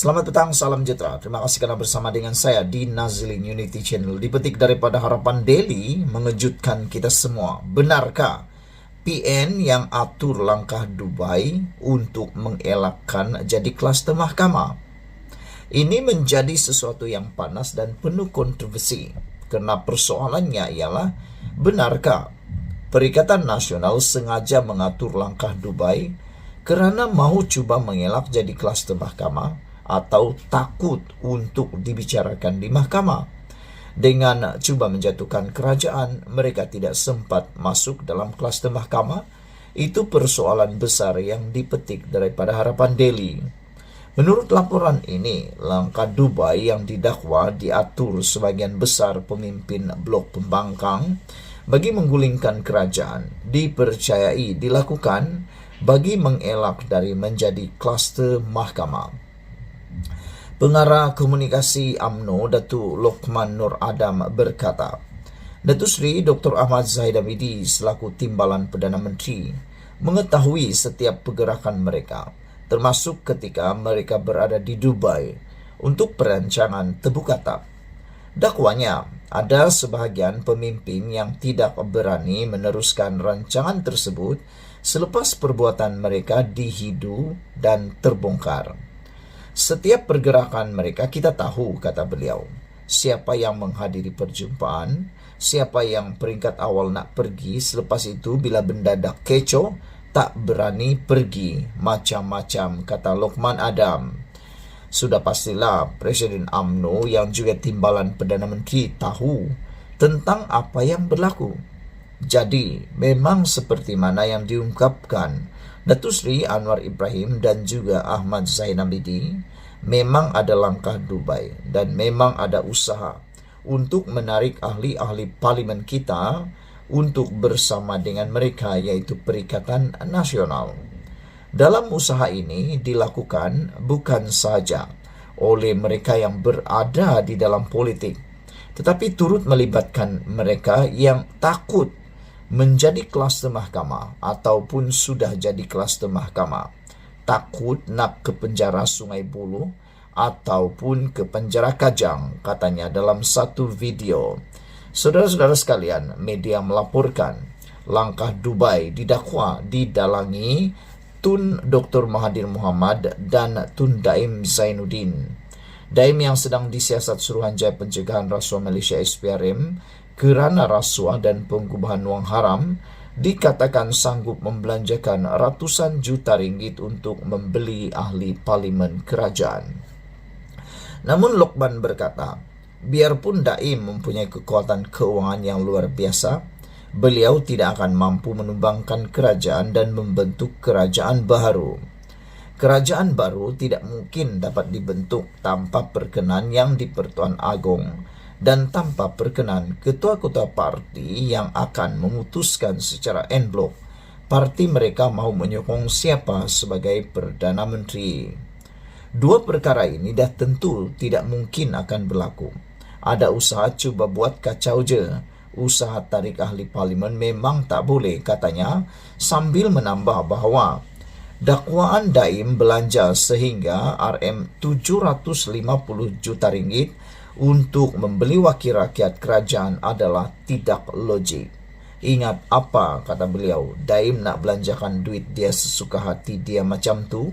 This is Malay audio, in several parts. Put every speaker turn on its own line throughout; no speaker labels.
Selamat petang, salam sejahtera. Terima kasih karena bersama dengan saya di Nazilin Unity Channel. Dipetik daripada Harapan Daily, mengejutkan kita semua. Benarkah PN yang atur langkah Dubai untuk mengelakkan jadi klaster mahkamah? Ini menjadi sesuatu yang panas dan penuh kontroversi. Karena persoalannya ialah, benarkah Perikatan Nasional sengaja mengatur langkah Dubai kerana mahu cuba mengelak jadi klaster mahkamah, atau takut untuk dibicarakan di mahkamah? Dengan cuba menjatuhkan kerajaan, mereka tidak sempat masuk dalam klaster mahkamah. Itu persoalan besar yang dipetik daripada Harapan Daily. Menurut laporan ini, langkah Dubai yang didakwa diatur sebagian besar pemimpin blok pembangkang bagi menggulingkan kerajaan, dipercayai dilakukan bagi mengelak dari menjadi klaster mahkamah. Pengarah Komunikasi UMNO Datuk Lokman Nur Adam berkata, Datuk Seri Dr. Ahmad Zahid Hamidi selaku Timbalan Perdana Menteri mengetahui setiap pergerakan mereka, termasuk ketika mereka berada di Dubai untuk perancangan terbuka tap. Dakwanya, ada sebahagian pemimpin yang tidak berani meneruskan rancangan tersebut selepas perbuatan mereka dihidu dan terbongkar. Setiap pergerakan mereka kita tahu, kata beliau. Siapa yang menghadiri perjumpaan, siapa yang peringkat awal nak pergi, selepas itu bila benda dah kecoh, tak berani pergi. Macam-macam, kata Lokman Adam. Sudah pastilah Presiden UMNO yang juga Timbalan Perdana Menteri tahu tentang apa yang berlaku. Jadi, memang seperti mana yang diungkapkan Datuk Seri Anwar Ibrahim dan juga Ahmad Zahid Hamidi, memang ada langkah Dubai dan memang ada usaha untuk menarik ahli-ahli parlimen kita untuk bersama dengan mereka, yaitu Perikatan Nasional. Dalam usaha ini dilakukan bukan sahaja oleh mereka yang berada di dalam politik, tetapi turut melibatkan mereka yang takut menjadi klaster mahkamah ataupun sudah jadi klaster mahkamah, takut nak ke penjara Sungai Buloh ataupun ke penjara Kajang, katanya dalam satu video. Saudara-saudara sekalian, media melaporkan langkah Dubai didakwa didalangi Tun Dr. Mahathir Mohamad dan Tun Daim Zainuddin. Daim yang sedang disiasat Suruhanjaya Pencegahan Rasuah Malaysia SPRM kerana rasuah dan pengubahan wang haram, dikatakan sanggup membelanjakan ratusan juta ringgit untuk membeli ahli parlimen kerajaan. Namun Lokman berkata, biarpun Daim mempunyai kekuatan keuangan yang luar biasa, beliau tidak akan mampu menumbangkan kerajaan dan membentuk kerajaan baru. Kerajaan baru tidak mungkin dapat dibentuk tanpa perkenan yang di-Pertuan Agong dan tanpa perkenan ketua-ketua parti yang akan memutuskan secara en blok parti mereka mahu menyokong siapa sebagai Perdana Menteri. Dua perkara ini dah tentu tidak mungkin akan berlaku. Ada usaha cuba buat kacau je. Usaha tarik ahli parlimen memang tak boleh, katanya, sambil menambah bahawa dakwaan Daim belanja sehingga RM750 juta ringgit untuk membeli wakil rakyat kerajaan adalah tidak logik. Ingat apa kata beliau, Daim nak belanjakan duit dia sesuka hati dia macam tu.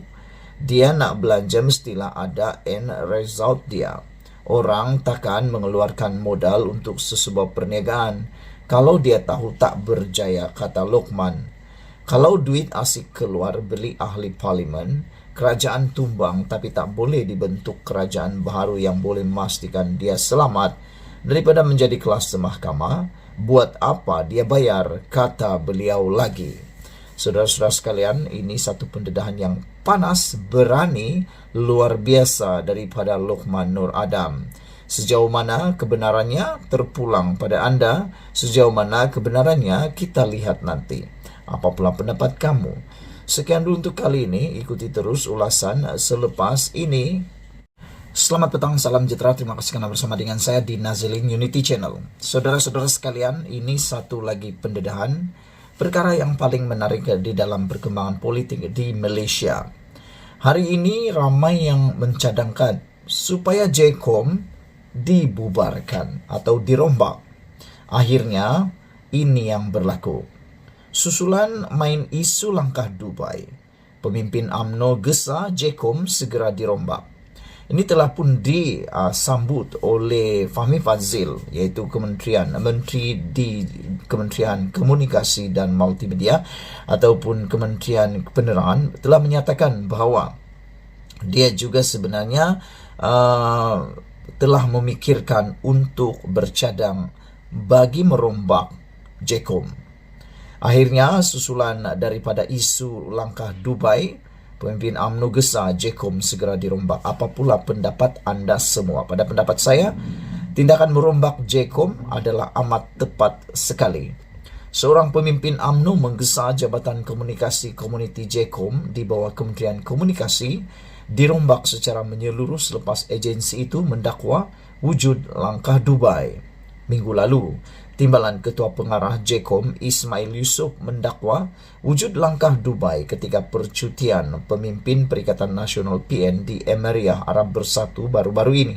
Dia nak belanja mestilah ada end result dia. Orang takkan mengeluarkan modal untuk sesebuah perniagaan kalau dia tahu tak berjaya, kata Lokman. Kalau duit asik keluar beli ahli parlimen, kerajaan tumbang, tapi tak boleh dibentuk kerajaan baru yang boleh memastikan dia selamat daripada menjadi klaster mahkamah. Buat apa dia bayar, kata beliau lagi. Saudara-saudara sekalian, ini satu pendedahan yang panas, berani, luar biasa daripada Lokman Nur Adam. Sejauh mana kebenarannya terpulang pada anda, sejauh mana kebenarannya kita lihat nanti. Apa pula pendapat kamu? Sekian dulu untuk kali ini, ikuti terus ulasan selepas ini. Selamat petang, salam sejahtera, terima kasih karena bersama dengan saya di Nazilin Unity Channel. Saudara-saudara sekalian, ini satu lagi pendedahan perkara yang paling menarik di dalam perkembangan politik di Malaysia. Hari ini ramai yang mencadangkan supaya JCOM dibubarkan atau dirombak. Akhirnya, ini yang berlaku. Susulan main isu langkah Dubai, pemimpin UMNO gesa JCOM segera dirombak. Ini telah pun disambut oleh Fahmi Fadzil, iaitu Menteri di Kementerian Komunikasi dan Multimedia ataupun Kementerian Penerangan, telah menyatakan bahawa dia juga sebenarnya telah memikirkan untuk bercadang bagi merombak JCOM. Akhirnya, susulan daripada isu langkah Dubai, pemimpin UMNO gesa JCOM segera dirombak. Apa pula pendapat anda semua? Pada pendapat saya, tindakan merombak JCOM adalah amat tepat sekali. Seorang pemimpin UMNO menggesa Jabatan Komunikasi Komuniti JCOM di bawah Kementerian Komunikasi dirombak secara menyeluruh selepas agensi itu mendakwa wujud langkah Dubai. Minggu lalu, Timbalan Ketua Pengarah JCOM Ismail Yusof mendakwa wujud langkah Dubai ketika percutian pemimpin Perikatan Nasional PN di Emirates Arab Bersatu baru-baru ini.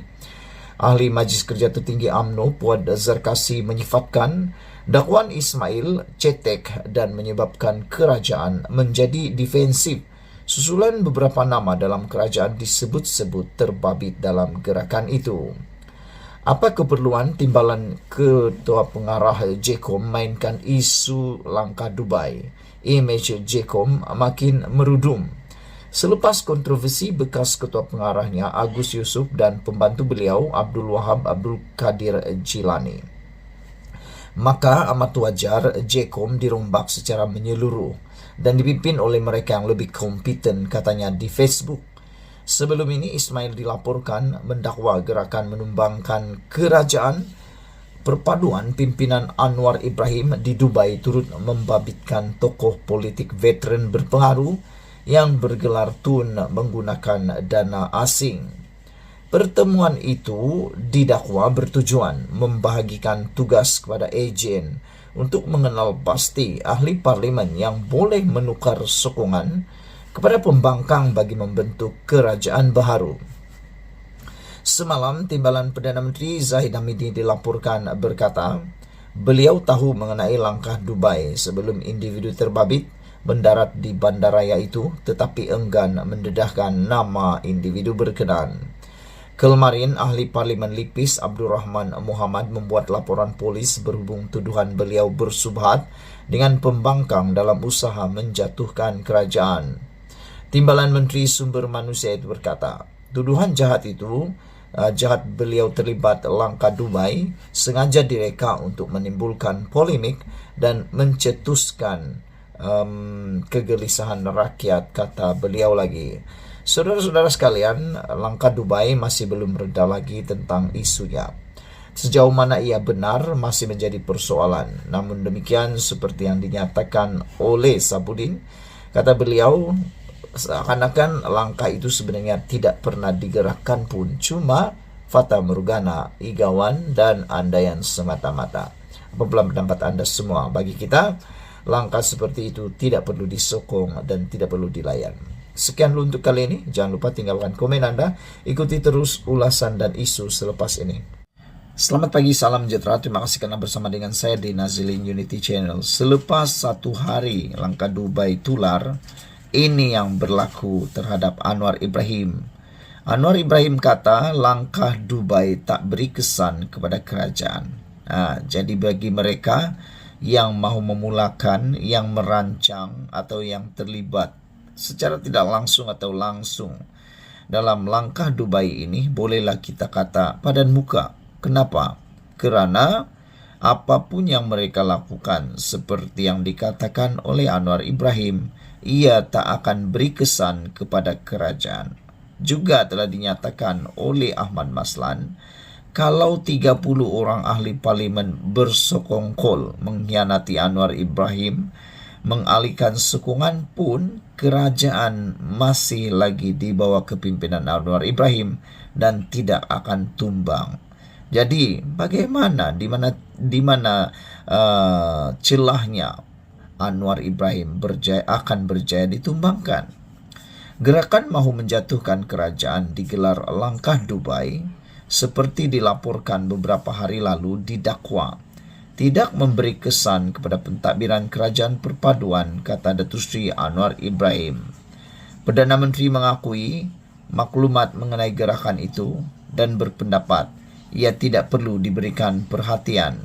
Ahli Majlis Kerja Tertinggi UMNO Puad Zarkasi menyifatkan dakwaan Ismail cetek dan menyebabkan kerajaan menjadi defensif. Susulan beberapa nama dalam kerajaan disebut-sebut terbabit dalam gerakan itu. Apa keperluan Timbalan Ketua Pengarah JCOM mainkan isu langkah Dubai? Image JCOM makin merudum. Selepas kontroversi bekas Ketua Pengarahnya Agus Yusuf dan pembantu beliau Abdul Wahab Abdul Qadir Jilani, maka amat wajar JCOM dirombak secara menyeluruh dan dipimpin oleh mereka yang lebih kompeten, katanya di Facebook. Sebelum ini, Ismail dilaporkan mendakwa gerakan menumbangkan kerajaan. Perpaduan pimpinan Anwar Ibrahim di Dubai turut membabitkan tokoh politik veteran berpengaruh yang bergelar tun menggunakan dana asing. Pertemuan itu didakwa bertujuan membahagikan tugas kepada ejen untuk mengenal pasti ahli parlimen yang boleh menukar sokongan kepada pembangkang bagi membentuk kerajaan baharu. Semalam, Timbalan Perdana Menteri Zahid Hamidi dilaporkan berkata, beliau tahu mengenai langkah Dubai sebelum individu terbabit mendarat di bandaraya itu, tetapi enggan mendedahkan nama individu berkenan. Kemarin, Ahli Parlimen Lipis Abdul Rahman Muhammad membuat laporan polis berhubung tuduhan beliau bersubhat dengan pembangkang dalam usaha menjatuhkan kerajaan. Timbalan Menteri Sumber Manusia itu berkata, tuduhan jahat beliau terlibat langkah Dubai sengaja direka untuk menimbulkan polemik dan mencetuskan kegelisahan rakyat, kata beliau lagi. Saudara-saudara sekalian, langkah Dubai masih belum reda lagi tentang isunya. Sejauh mana ia benar masih menjadi persoalan. Namun demikian, seperti yang dinyatakan oleh Sabudin, kata beliau, seakan-akan langkah itu sebenarnya tidak pernah digerakkan pun, cuma fata morgana, igawan dan andaian semata-mata. Apabila pendapat anda semua? Bagi kita, langkah seperti itu tidak perlu disokong dan tidak perlu dilayan. Sekian dulu untuk kali ini. Jangan lupa tinggalkan komen anda. Ikuti terus ulasan dan isu selepas ini. Selamat pagi, salam sejahtera. Terima kasih karena bersama dengan saya di Nazilin Unity Channel. Selepas 1 hari langkah Dubai tular, ini yang berlaku terhadap Anwar Ibrahim. Anwar Ibrahim kata langkah Dubai tak beri kesan kepada kerajaan. Jadi bagi mereka yang mahu memulakan, yang merancang atau yang terlibat secara tidak langsung atau langsung dalam langkah Dubai ini, bolehlah kita kata padan muka. Kenapa? Kerana apapun yang mereka lakukan, seperti yang dikatakan oleh Anwar Ibrahim, ia tak akan beri kesan kepada kerajaan. Juga telah dinyatakan oleh Ahmad Maslan, kalau 30 orang ahli parlimen bersokongkol mengkhianati Anwar Ibrahim, mengalihkan sokongan pun, kerajaan masih lagi di bawah kepimpinan Anwar Ibrahim dan tidak akan tumbang. Jadi bagaimana, di mana celahnya Anwar Ibrahim akan berjaya ditumbangkan? Gerakan mahu menjatuhkan kerajaan digelar Langkah Dubai seperti dilaporkan beberapa hari lalu didakwa tidak memberi kesan kepada pentadbiran kerajaan perpaduan, kata Datuk Seri Anwar Ibrahim. Perdana Menteri mengakui maklumat mengenai gerakan itu dan berpendapat ia tidak perlu diberikan perhatian.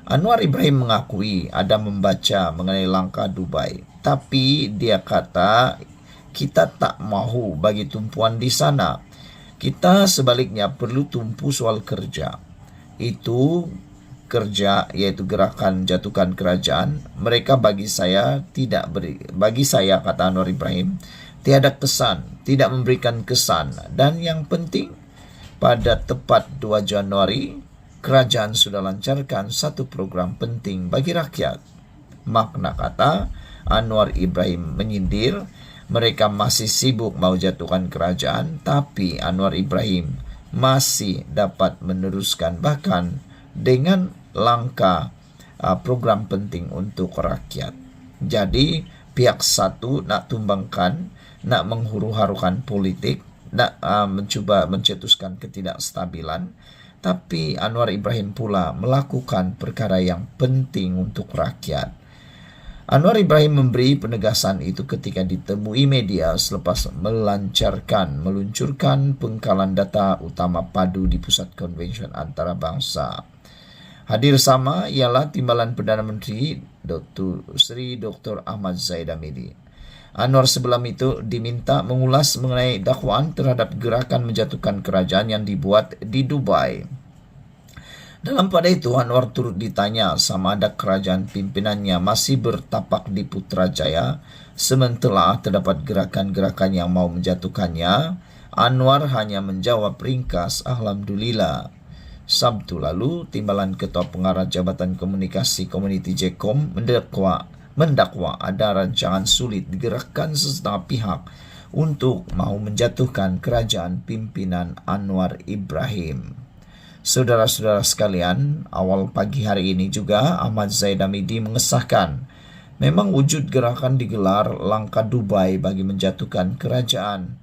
Anwar Ibrahim mengakui ada membaca mengenai Langkah Dubai, tapi dia kata kita tak mahu bagi tumpuan di sana. Kita sebaliknya perlu tumpu soal kerja. Itu kerja, yaitu gerakan jatuhkan kerajaan. Mereka bagi saya kata Anwar Ibrahim, tiada kesan, tidak memberikan kesan. Dan yang penting, pada tepat 2 Januari, kerajaan sudah lancarkan satu program penting bagi rakyat. Makna kata Anwar Ibrahim menyindir, mereka masih sibuk mau jatuhkan kerajaan, tapi Anwar Ibrahim masih dapat meneruskan bahkan dengan langkah program penting untuk rakyat. Jadi pihak satu nak tumbangkan, nak menghuru-harukan politik, nak mencuba mencetuskan ketidakstabilan, tapi Anwar Ibrahim pula melakukan perkara yang penting untuk rakyat. Anwar Ibrahim memberi penegasan itu ketika ditemui media selepas meluncurkan pengkalan data utama padu di Pusat Konvensyen Antarabangsa. Hadir sama ialah Timbalan Perdana Menteri Dr. Ahmad Zahid Hamidi. Anwar sebelum itu diminta mengulas mengenai dakwaan terhadap gerakan menjatuhkan kerajaan yang dibuat di Dubai. Dalam pada itu, Anwar turut ditanya sama ada kerajaan pimpinannya masih bertapak di Putrajaya, sementara terdapat gerakan-gerakan yang mau menjatuhkannya. Anwar hanya menjawab ringkas, Alhamdulillah. Sabtu lalu, Timbalan Ketua Pengarah Jabatan Komunikasi Komuniti JKOM mendakwa ada rancangan sulit digerakkan sesetengah pihak untuk mahu menjatuhkan kerajaan pimpinan Anwar Ibrahim. Saudara-saudara sekalian, awal pagi hari ini juga Ahmad Zahid Hamidi mengesahkan memang wujud gerakan digelar Langkah Dubai bagi menjatuhkan kerajaan.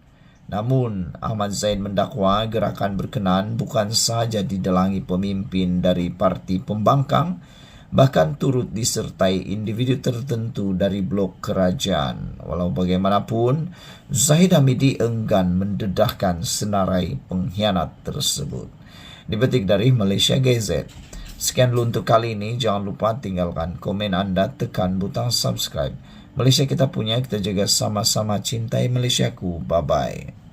Namun, Ahmad Zahid mendakwa gerakan berkenaan bukan sahaja didalangi pemimpin dari parti pembangkang, bahkan turut disertai individu tertentu dari blok kerajaan. Walau bagaimanapun, Zahid Hamidi enggan mendedahkan senarai pengkhianat tersebut. Dipetik dari Malaysia Gazette. Sekian dulu untuk kali ini. Jangan lupa tinggalkan komen Anda, tekan butang subscribe. Malaysia kita punya, kita jaga sama-sama cintai Malaysiaku. Bye-bye.